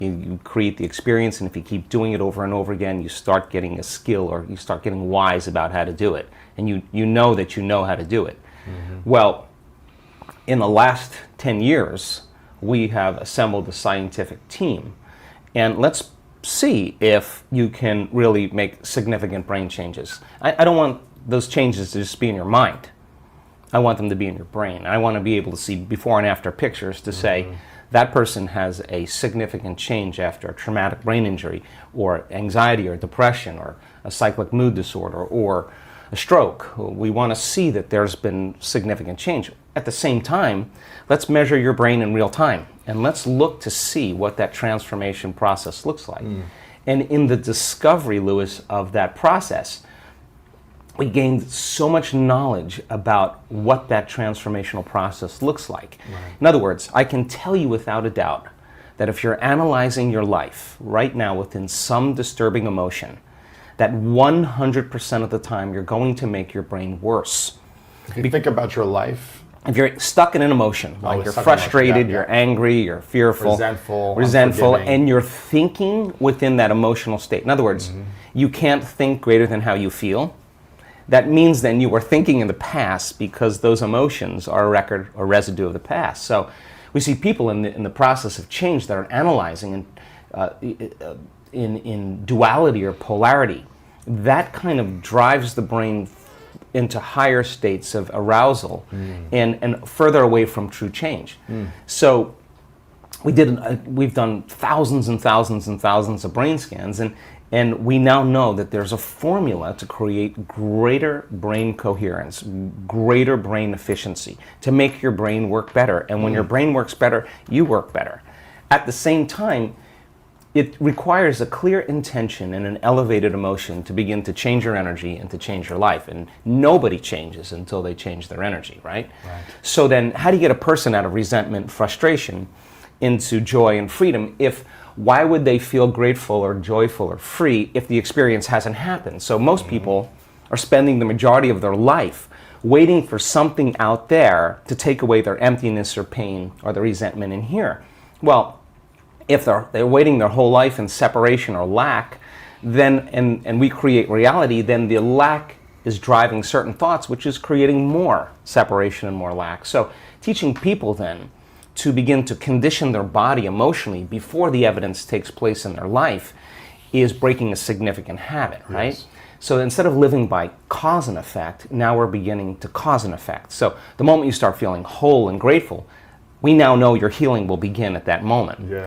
You create the experience, and if you keep doing it over and over again, you start getting a skill, or you start getting wise about how to do it. And you know that you know how to do it. Well, in the last 10 years, we have assembled a scientific team. And let's see if you can really make significant brain changes. I don't want those changes to just be in your mind. I want them to be in your brain. I want to be able to see before and after pictures to say, that person has a significant change after a traumatic brain injury, or anxiety, or depression, or a cyclic mood disorder, or a stroke. We want to see that there's been significant change. At the same time, let's measure your brain in real time, and let's look to see what that transformation process looks like. And in the discovery, Lewis, of that process, we gained so much knowledge about what that transformational process looks like. In other words, I can tell you without a doubt that if you're analyzing your life right now within some disturbing emotion, that 100% of the time you're going to make your brain worse. If you think about your life, if you're stuck in an emotion, like you're frustrated, you're angry, you're fearful, resentful, and you're thinking within that emotional state. In other words, you can't think greater than how you feel. That means then you were thinking in the past, because those emotions are a record or residue of the past. So we see people in the process of change that are analyzing in duality or polarity. That kind of drives the brain into higher states of arousal and further away from true change. So we've done thousands and thousands and thousands of brain scans, and we now know that there's a formula to create greater brain coherence, greater brain efficiency, to make your brain work better. And when your brain works better, you work better. At the same time, it requires a clear intention and an elevated emotion to begin to change your energy and to change your life. And nobody changes until they change their energy, right? So then how do you get a person out of resentment, frustration, into joy and freedom? Why would they feel grateful or joyful or free if the experience hasn't happened? So most people are spending the majority of their life waiting for something out there to take away their emptiness or pain or the resentment in here. Well, if they're waiting their whole life in separation or lack, then and we create reality, then the lack is driving certain thoughts, which is creating more separation and more lack. So teaching people then to begin to condition their body emotionally before the evidence takes place in their life is breaking a significant habit, right? Yes. So instead of living by cause and effect, now we're beginning to cause and effect. So the moment you start feeling whole and grateful, we now know your healing will begin at that moment. Yeah.